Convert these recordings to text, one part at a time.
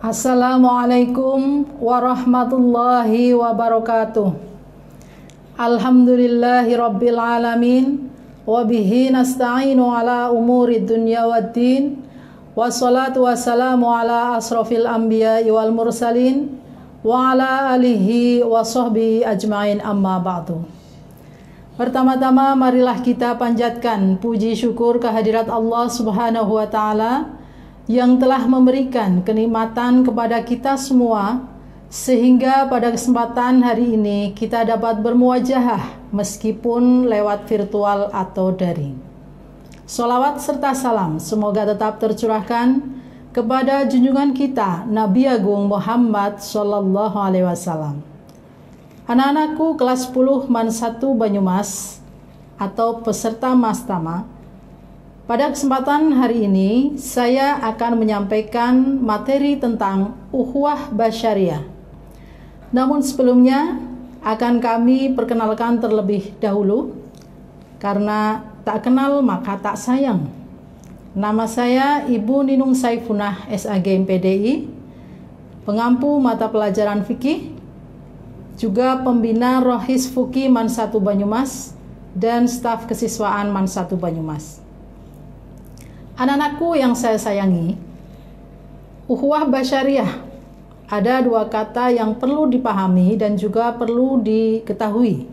Assalamualaikum warahmatullahi wabarakatuh. Alhamdulillahi rabbil alamin. Wabihi nasta'inu ala umuri dunya waddin. Wassalatu wassalamu ala asrafil anbiya'i wal mursalin. Wa ala alihi wa sahbihi ajma'in, amma ba'du. Pertama-tama marilah kita panjatkan puji syukur kehadirat Allah subhanahu wa ta'ala yang telah memberikan kenikmatan kepada kita semua, sehingga pada kesempatan hari ini kita dapat bermuajahah meskipun lewat virtual atau daring. Sholawat serta salam semoga tetap tercurahkan kepada junjungan kita Nabi Agung Muhammad Sallallahu Alaihi Wasallam. Anak-anakku kelas 10 MAN 1 Banyumas atau peserta Mastama, pada kesempatan hari ini saya akan menyampaikan materi tentang ukhuwah basyariah. Namun sebelumnya akan kami perkenalkan terlebih dahulu, karena tak kenal maka tak sayang. Nama saya Ibu Ninung Saifunah SAG MPDI, pengampu mata pelajaran fikih, juga pembina Rohis Fuki MAN 1 Banyumas, dan staf kesiswaan MAN 1 Banyumas. Anak-anakku yang saya sayangi, ukhuwah basyariah ada dua kata yang perlu dipahami dan juga perlu diketahui.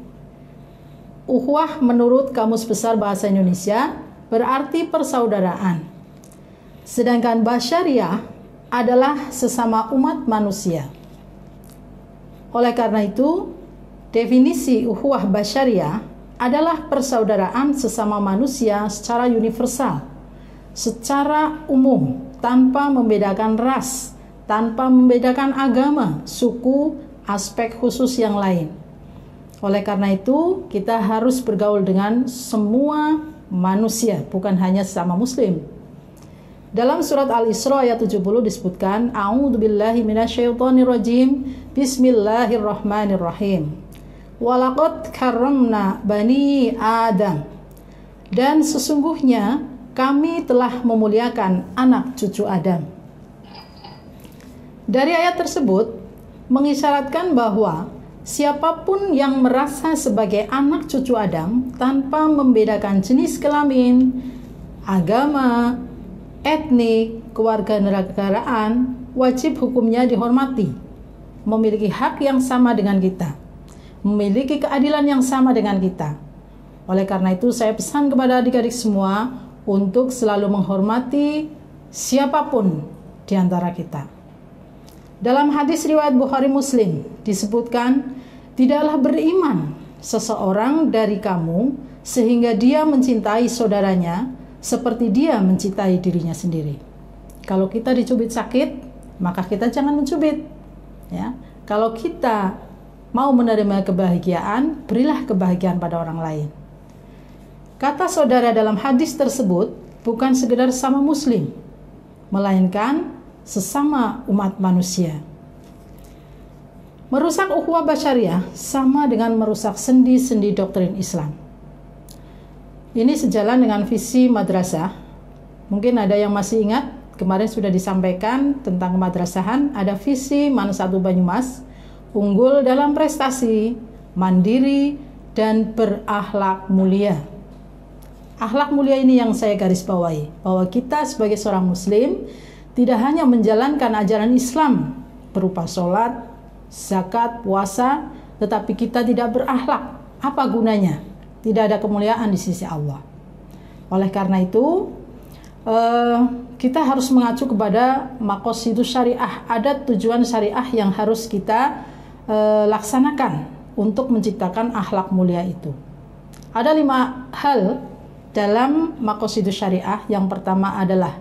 Ukhuwah menurut Kamus Besar Bahasa Indonesia berarti persaudaraan. Sedangkan basyariah adalah sesama umat manusia. Oleh karena itu, definisi ukhuwah basyariah adalah persaudaraan sesama manusia secara universal, secara umum, tanpa membedakan ras, tanpa membedakan agama, suku, aspek khusus yang lain. Oleh karena itu, kita harus bergaul dengan semua manusia, bukan hanya sesama muslim. Dalam surat Al-Isra ayat 70 disebutkan, A'udzubillahi minasyaitonirrajim, Bismillahirrahmanirrahim. Walaqad karramna bani Adam. Dan sesungguhnya kami telah memuliakan anak cucu Adam. Dari ayat tersebut mengisyaratkan bahwa siapapun yang merasa sebagai anak cucu Adam tanpa membedakan jenis kelamin, agama, etnik, kewarganegaraan, wajib hukumnya dihormati, memiliki hak yang sama dengan kita, memiliki keadilan yang sama dengan kita. Oleh karena itu saya pesan kepada adik-adik semua untuk selalu menghormati siapapun di antara kita. Dalam hadis riwayat Bukhari Muslim disebutkan, tidaklah beriman seseorang dari kamu sehingga dia mencintai saudaranya seperti dia mencintai dirinya sendiri. Kalau kita dicubit sakit, maka kita jangan mencubit. Ya. Kalau kita mau menerima kebahagiaan, berilah kebahagiaan pada orang lain. Kata saudara dalam hadis tersebut bukan sekedar sama muslim, melainkan sesama umat manusia. Merusak ukhuwah basyariah sama dengan merusak sendi-sendi doktrin Islam. Ini sejalan dengan visi madrasah. Mungkin ada yang masih ingat, kemarin sudah disampaikan tentang madrasahan, ada visi MAN 1 Banyumas, unggul dalam prestasi, mandiri, dan berakhlak mulia. Akhlak mulia ini yang saya garis bawahi, bahwa kita sebagai seorang muslim tidak hanya menjalankan ajaran Islam berupa sholat, zakat, puasa, tetapi kita tidak berakhlak. Apa gunanya? Tidak ada kemuliaan di sisi Allah. Oleh karena itu, kita harus mengacu kepada maqasidus syariah, adat tujuan syariah yang harus kita laksanakan untuk menciptakan akhlak mulia itu. Ada 5 hal dalam maqasidus syariah. Yang pertama adalah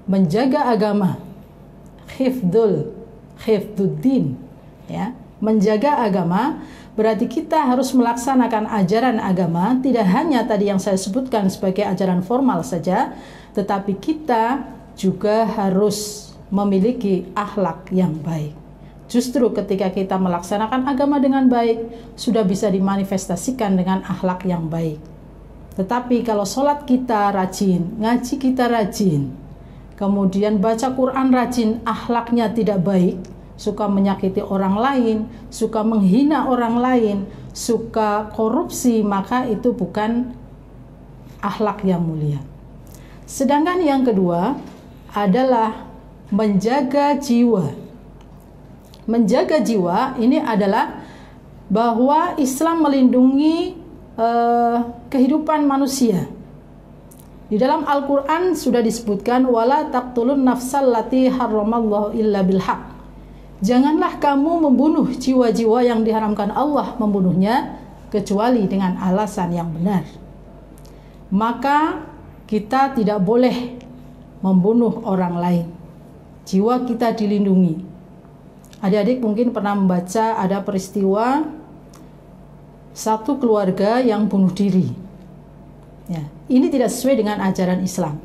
menjaga agama, hifdzuddin, ya. Menjaga agama berarti kita harus melaksanakan ajaran agama, tidak hanya tadi yang saya sebutkan sebagai ajaran formal saja, tetapi kita juga harus memiliki akhlak yang baik. Justru ketika kita melaksanakan agama dengan baik, sudah bisa dimanifestasikan dengan akhlak yang baik. Tetapi kalau sholat kita rajin, ngaji kita rajin, kemudian baca Quran rajin, akhlaknya tidak baik, suka menyakiti orang lain, suka menghina orang lain, suka korupsi, maka itu bukan akhlak yang mulia. Sedangkan yang kedua adalah menjaga jiwa. Menjaga jiwa ini adalah bahwa Islam melindungi kehidupan manusia. Di dalam Al-Quran sudah disebutkan wala taqtulun nafsal lati harramallahu illa bilhaq. Janganlah kamu membunuh jiwa-jiwa yang diharamkan Allah membunuhnya kecuali dengan alasan yang benar. Maka kita tidak boleh membunuh orang lain. Jiwa kita dilindungi. Adik-adik mungkin pernah membaca ada peristiwa satu keluarga yang bunuh diri. Ya, ini tidak sesuai dengan ajaran Islam.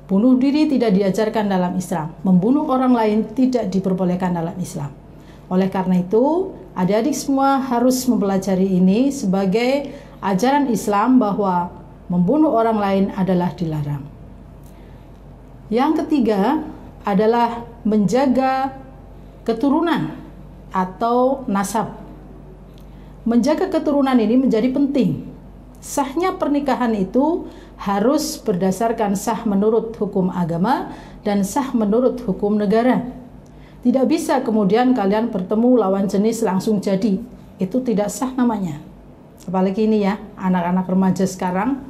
Bunuh diri tidak diajarkan dalam Islam. Membunuh orang lain tidak diperbolehkan dalam Islam. Oleh karena itu, adik-adik semua harus mempelajari ini sebagai ajaran Islam bahwa membunuh orang lain adalah dilarang. Yang ketiga adalah menjaga keturunan atau nasab. Menjaga keturunan ini menjadi penting. Sahnya pernikahan itu harus berdasarkan sah menurut hukum agama dan sah menurut hukum negara. Tidak bisa kemudian kalian bertemu lawan jenis langsung jadi. Itu tidak sah namanya. Apalagi ini ya, anak-anak remaja sekarang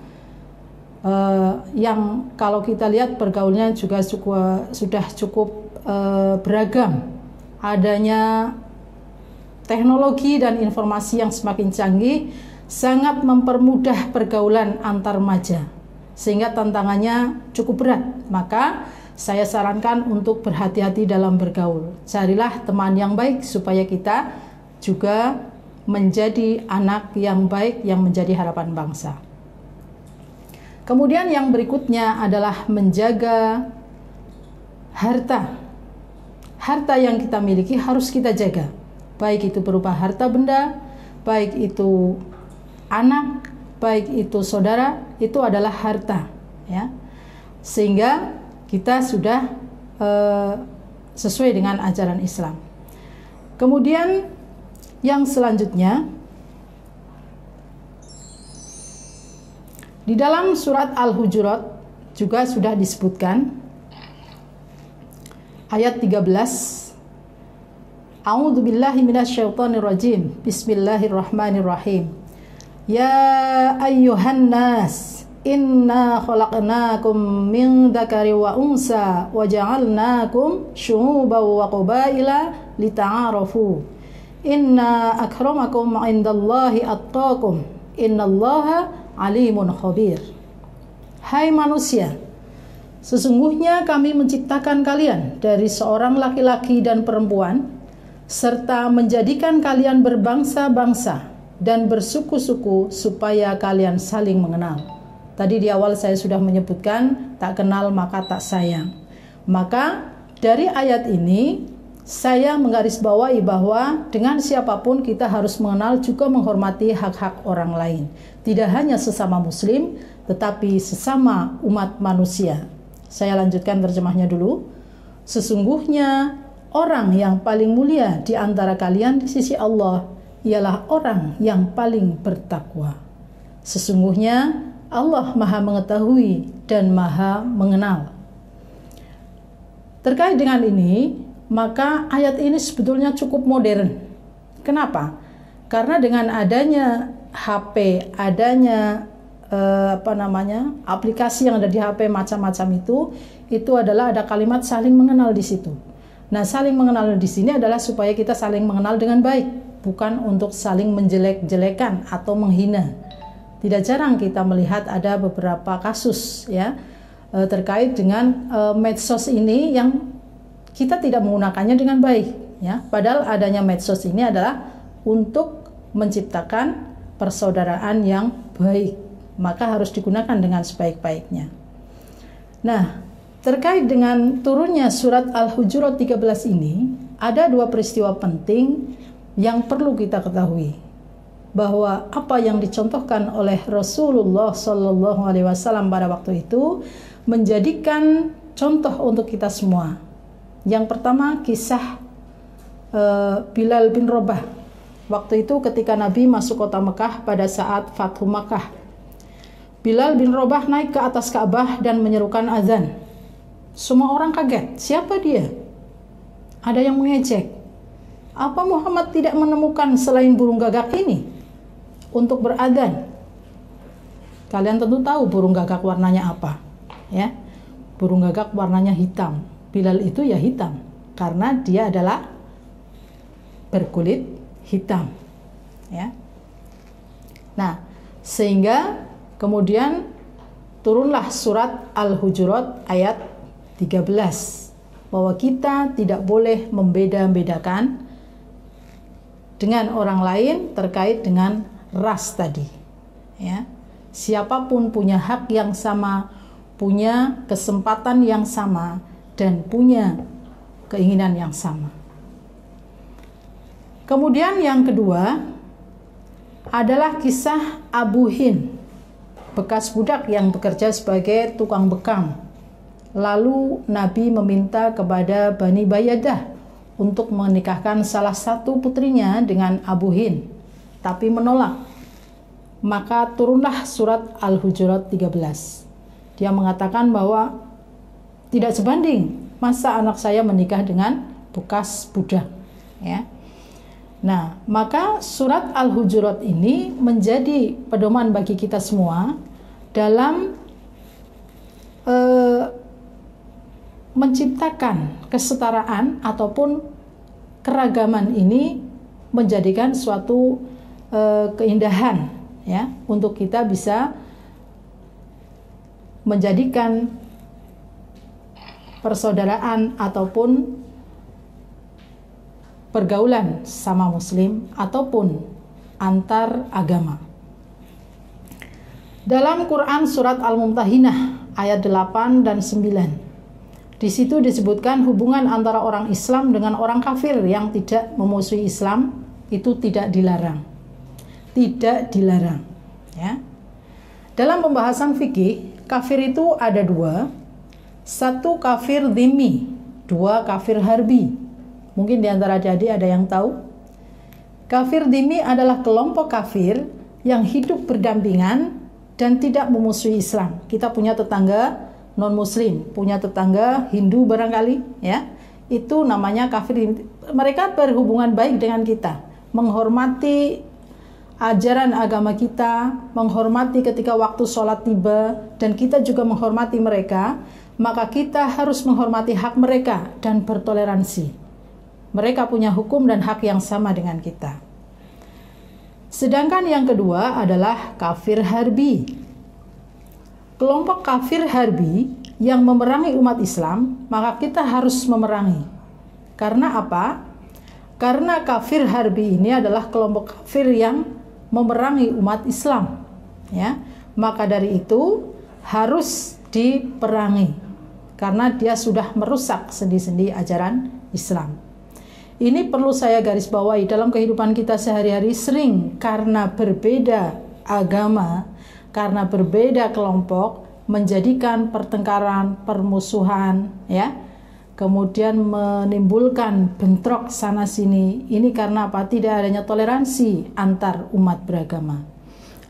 yang kalau kita lihat pergaulnya juga sudah cukup beragam. Adanya teknologi dan informasi yang semakin canggih sangat mempermudah pergaulan antar remaja sehingga tantangannya cukup berat. Maka saya sarankan untuk berhati-hati dalam bergaul. Carilah teman yang baik supaya kita juga menjadi anak yang baik yang menjadi harapan bangsa. Kemudian yang berikutnya adalah menjaga harta. Harta yang kita miliki harus kita jaga. Baik itu berupa harta benda, baik itu anak, baik itu saudara, itu adalah harta, ya. Sehingga kita sudah sesuai dengan ajaran Islam. Kemudian yang selanjutnya di dalam surat Al-Hujurat juga sudah disebutkan ayat 13. A'udzu billahi minasyaitonir rajim. Bismillahirrahmanirrahim. Ya ayyuhan nas, inna khalaqnakum min dzakari wa unsa wa ja'alnakum syu'uban wa qabaila lita'arafu. Inna akramakum 'indallahi attaqakum. Innallaha alimun khabir. Hai manusia, sesungguhnya kami menciptakan kalian dari seorang laki-laki dan perempuan serta menjadikan kalian berbangsa-bangsa dan bersuku-suku supaya kalian saling mengenal. Tadi di awal saya sudah menyebutkan tak kenal maka tak sayang. Maka dari ayat ini saya menggarisbawahi bahwa dengan siapapun kita harus mengenal juga menghormati hak-hak orang lain. Tidak hanya sesama muslim tetapi sesama umat manusia. Saya lanjutkan terjemahnya dulu. Sesungguhnya orang yang paling mulia di antara kalian di sisi Allah ialah orang yang paling bertakwa. Sesungguhnya Allah Maha mengetahui dan Maha mengenal. Terkait dengan ini, maka ayat ini sebetulnya cukup modern. Kenapa? Karena dengan adanya HP, adanya aplikasi yang ada di HP macam-macam itu adalah ada kalimat saling mengenal di situ. Nah, saling mengenal di sini adalah supaya kita saling mengenal dengan baik, bukan untuk saling menjelek-jelekan atau menghina. Tidak jarang kita melihat ada beberapa kasus ya terkait dengan medsos ini yang kita tidak menggunakannya dengan baik ya. Padahal adanya medsos ini adalah untuk menciptakan persaudaraan yang baik, maka harus digunakan dengan sebaik-baiknya. Nah, terkait dengan turunnya surat Al-Hujurat 13 ini, ada dua peristiwa penting yang perlu kita ketahui. Bahwa apa yang dicontohkan oleh Rasulullah SAW pada waktu itu menjadikan contoh untuk kita semua. Yang pertama kisah Bilal bin Rabah. Waktu itu ketika Nabi masuk kota Mekah pada saat Fathu Makkah, Bilal bin Rabah naik ke atas Ka'bah dan menyerukan azan. Semua orang kaget, siapa dia? Ada yang mengejek, apa Muhammad tidak menemukan selain burung gagak ini untuk berazan? Kalian tentu tahu burung gagak warnanya apa, ya? Burung gagak warnanya hitam. Bilal itu ya hitam karena dia adalah berkulit hitam, ya. Nah, sehingga kemudian turunlah surat Al-Hujurat ayat 13 bahwa kita tidak boleh membeda-bedakan dengan orang lain terkait dengan ras tadi, ya. Siapapun punya hak yang sama, punya kesempatan yang sama, dan punya keinginan yang sama. Kemudian yang kedua adalah kisah Abu Hind, bekas budak yang bekerja sebagai tukang bekam. Lalu Nabi meminta kepada Bani Bayadah untuk menikahkan salah satu putrinya dengan Abu Hind, tapi menolak. Maka turunlah surat Al-Hujurat 13. Dia mengatakan bahwa tidak sebanding, masa anak saya menikah dengan bekas budak, ya. Nah, maka surat Al-Hujurat ini menjadi pedoman bagi kita semua dalam menciptakan kesetaraan ataupun keragaman ini, menjadikan suatu keindahan, ya, untuk kita bisa menjadikan persaudaraan ataupun pergaulan sama muslim ataupun antar agama. Dalam Quran surat Al-Mumtahinah ayat 8 dan 9, di situ disebutkan hubungan antara orang Islam dengan orang kafir yang tidak memusuhi Islam itu tidak dilarang. Tidak dilarang, ya. Dalam pembahasan fikih, kafir itu ada dua. Satu kafir dhimmi, dua kafir harbi. Mungkin di antara adik-adik ada yang tahu. Kafir dhimmi adalah kelompok kafir yang hidup berdampingan dan tidak memusuhi Islam. Kita punya tetangga non-muslim, punya tetangga Hindu barangkali, ya. Itu namanya kafir. Mereka berhubungan baik dengan kita, menghormati ajaran agama kita, menghormati ketika waktu sholat tiba, dan kita juga menghormati mereka. Maka kita harus menghormati hak mereka dan bertoleransi. Mereka punya hukum dan hak yang sama dengan kita. Sedangkan yang kedua adalah kafir harbi. Kelompok kafir harbi yang memerangi umat Islam, maka kita harus memerangi. Karena apa? Karena kafir harbi ini adalah kelompok kafir yang memerangi umat Islam, ya. Maka dari itu harus diperangi karena dia sudah merusak sendi-sendi ajaran Islam. Ini perlu saya garis bawahi, dalam kehidupan kita sehari-hari sering karena berbeda agama, karena berbeda kelompok, menjadikan pertengkaran, permusuhan, ya. Kemudian menimbulkan bentrok sana sini. Ini karena apa? Tidak adanya toleransi antar umat beragama.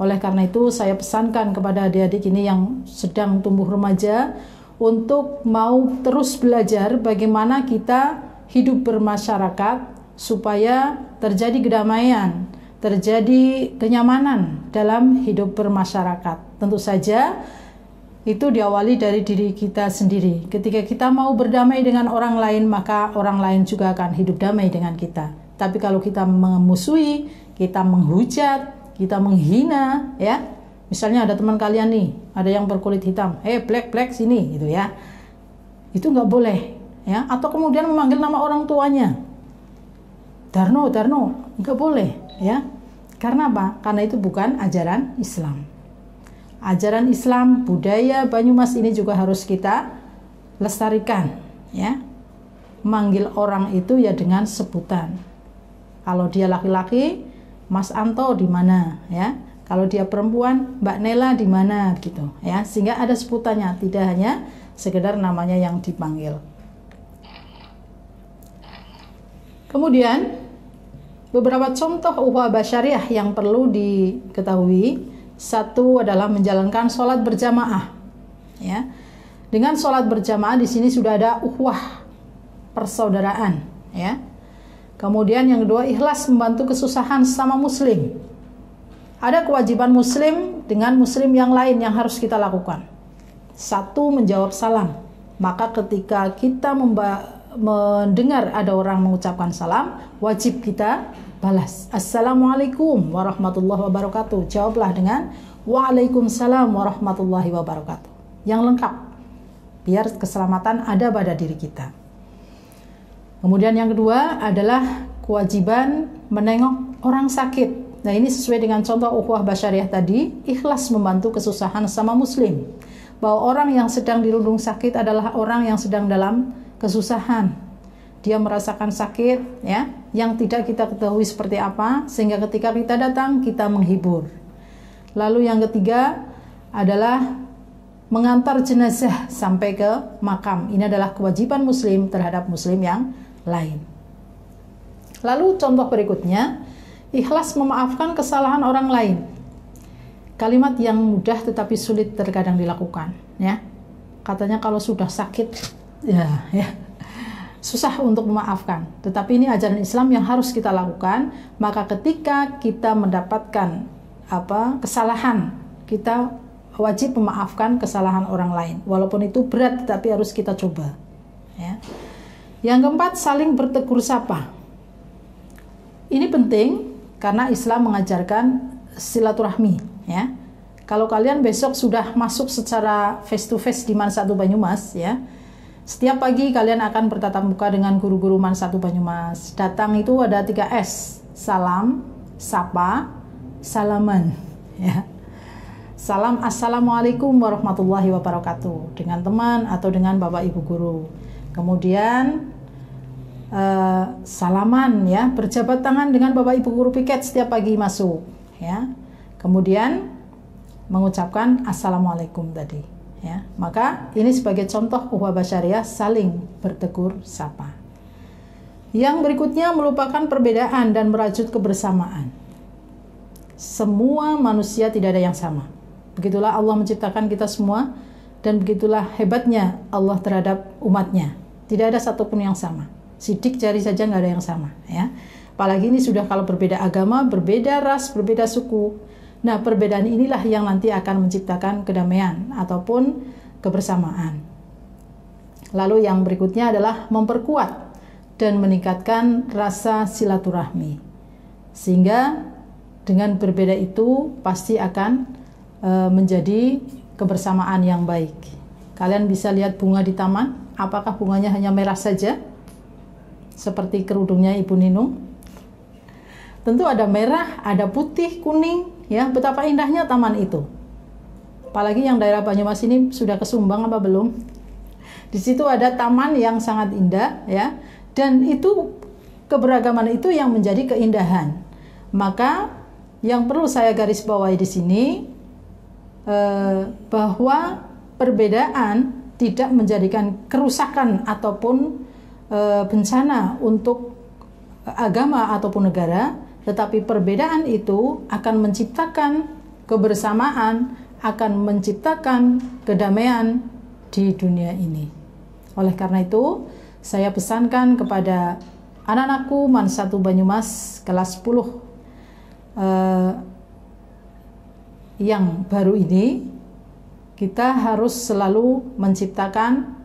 Oleh karena itu saya pesankan kepada adik-adik ini yang sedang tumbuh remaja untuk mau terus belajar bagaimana kita hidup bermasyarakat supaya terjadi kedamaian, terjadi kenyamanan dalam hidup bermasyarakat. Tentu saja itu diawali dari diri kita sendiri. Ketika kita mau berdamai dengan orang lain, maka orang lain juga akan hidup damai dengan kita. Tapi kalau kita memusuhi, kita menghujat, kita menghina, ya. Misalnya ada teman kalian nih, ada yang berkulit hitam, black sini, gitu ya. Itu nggak boleh. Ya, atau kemudian memanggil nama orang tuanya, Darno, nggak boleh, ya. Karena apa? Karena itu bukan ajaran Islam. Ajaran Islam, budaya Banyumas ini juga harus kita lestarikan, ya. Manggil orang itu ya dengan sebutan. Kalau dia laki-laki, Mas Anto di mana, ya. Kalau dia perempuan, Mbak Nela di mana, gitu, ya. Sehingga ada sebutannya, tidak hanya sekedar namanya yang dipanggil. Kemudian beberapa contoh ukhuwah basyariah yang perlu diketahui. Satu adalah menjalankan sholat berjamaah. Ya, dengan sholat berjamaah di sini sudah ada ukhuwah persaudaraan. Ya. Kemudian yang kedua, ikhlas membantu kesusahan sama muslim. Ada kewajiban muslim dengan muslim yang lain yang harus kita lakukan. Satu, menjawab salam. Maka ketika kita mendengar ada orang mengucapkan salam, wajib kita balas. Assalamualaikum warahmatullahi wabarakatuh. Jawablah dengan Waalaikumsalam warahmatullahi wabarakatuh. Yang lengkap, biar keselamatan ada pada diri kita. Kemudian yang kedua adalah kewajiban menengok orang sakit. Nah, ini sesuai dengan contoh ukhuwah basyariah tadi, ikhlas membantu kesusahan sama muslim. Bahwa orang yang sedang dirundung sakit adalah orang yang sedang dalam kesusahan. Dia merasakan sakit, ya, yang tidak kita ketahui seperti apa, sehingga ketika kita datang kita menghibur. Lalu yang ketiga adalah mengantar jenazah sampai ke makam. Ini adalah kewajiban muslim terhadap muslim yang lain. Lalu contoh berikutnya, ikhlas memaafkan kesalahan orang lain. Kalimat yang mudah tetapi sulit terkadang dilakukan, ya. Katanya kalau sudah sakit, ya, susah untuk memaafkan. Tetapi ini ajaran Islam yang harus kita lakukan. Maka ketika kita mendapatkan kesalahan, kita wajib memaafkan kesalahan orang lain. Walaupun itu berat, tetapi harus kita coba. Ya. Yang keempat, saling bertegur sapa. Ini penting karena Islam mengajarkan silaturahmi. Ya. Kalau kalian besok sudah masuk secara face to face di Man 1 Banyumas, ya, setiap pagi kalian akan bertatap muka dengan guru-guru Man 1 Banyumas. Datang itu ada 3S, salam, sapa, salaman. Ya. Salam, assalamualaikum warahmatullahi wabarakatuh, dengan teman atau dengan bapak ibu guru. Kemudian salaman, ya, berjabat tangan dengan bapak ibu guru piket setiap pagi masuk, ya. Kemudian mengucapkan assalamualaikum tadi, ya. Maka ini sebagai contoh ukhuwah basyariah, saling bertegur sapa. Yang berikutnya, melupakan perbedaan dan merajut kebersamaan. Semua manusia tidak ada yang sama. Begitulah Allah menciptakan kita semua, dan begitulah hebatnya Allah terhadap umatnya. Tidak ada satupun yang sama. Sidik jari saja nggak ada yang sama, ya. Apalagi ini sudah kalau berbeda agama, berbeda ras, berbeda suku. Nah, perbedaan inilah yang nanti akan menciptakan kedamaian ataupun kebersamaan. Lalu yang berikutnya adalah memperkuat dan meningkatkan rasa silaturahmi. Sehingga dengan berbeda itu pasti akan menjadi kebersamaan yang baik. Kalian bisa lihat bunga di taman. Apakah bunganya hanya merah saja seperti kerudungnya Ibu Ninung? Tentu ada merah, ada putih, kuning, ya. Betapa indahnya taman itu. Apalagi yang daerah Banyumas ini sudah ke Sumbang apa belum? Di situ ada taman yang sangat indah, ya. Dan itu keberagaman itu yang menjadi keindahan. Maka yang perlu saya garis bawahi di sini bahwa perbedaan tidak menjadikan kerusakan ataupun bencana untuk agama ataupun negara, tetapi perbedaan itu akan menciptakan kebersamaan, akan menciptakan kedamaian di dunia ini. Oleh karena itu, saya pesankan kepada anak-anakku Man 1 Banyumas kelas 10 yang baru ini, kita harus selalu menciptakan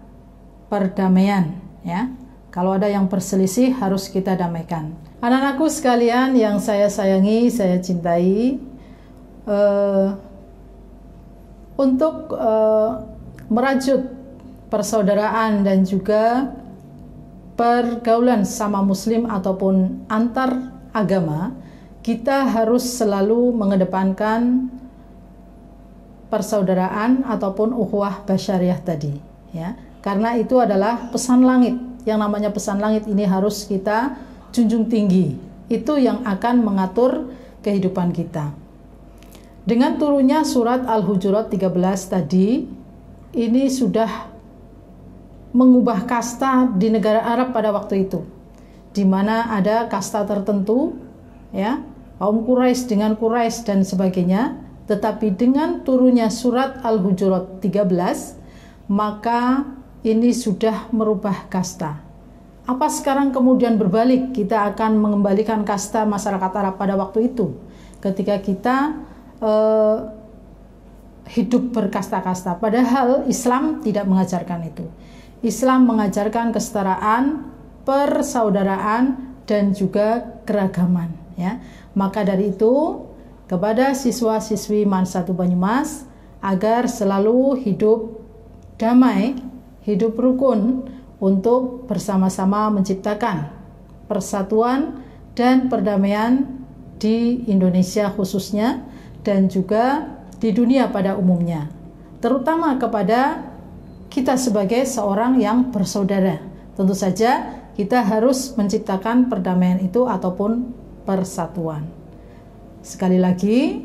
perdamaian, ya. Kalau ada yang berselisih harus kita damaikan. Anak-anakku sekalian yang saya sayangi, saya cintai, untuk merajut persaudaraan dan juga pergaulan sama muslim ataupun antar agama, kita harus selalu mengedepankan persaudaraan ataupun ukhuwah basyariah tadi, ya. Karena itu adalah pesan langit. Yang namanya pesan langit ini harus kita junjung tinggi. Itu yang akan mengatur kehidupan kita. Dengan turunnya surat Al-Hujurat 13 tadi, ini sudah mengubah kasta di negara Arab pada waktu itu, di mana ada kasta tertentu, ya, kaum Quraisy dengan Quraisy dan sebagainya. Tetapi dengan turunnya surat Al-Hujurat 13, maka ini sudah merubah kasta. Apa sekarang kemudian berbalik, kita akan mengembalikan kasta masyarakat Arab pada waktu itu, ketika kita hidup berkasta-kasta? Padahal Islam tidak mengajarkan itu. Islam mengajarkan kesetaraan, persaudaraan, dan juga keragaman, ya. Maka dari itu, kepada siswa-siswi MAN 1 Banyumas, agar selalu hidup damai, hidup rukun, untuk bersama-sama menciptakan persatuan dan perdamaian di Indonesia khususnya, dan juga di dunia pada umumnya, terutama kepada kita sebagai seorang yang bersaudara. Tentu saja kita harus menciptakan perdamaian itu ataupun persatuan. Sekali lagi,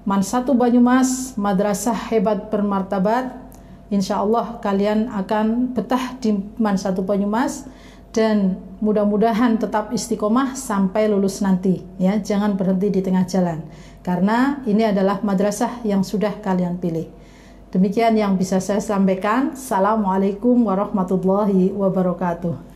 MAN 1 Banyumas, madrasah hebat bermartabat. Insya Allah kalian akan betah di MAN 1 Banyumas, dan mudah-mudahan tetap istiqomah sampai lulus nanti, ya. Jangan berhenti di tengah jalan, karena ini adalah madrasah yang sudah kalian pilih. Demikian yang bisa saya sampaikan. Assalamualaikum warahmatullahi wabarakatuh.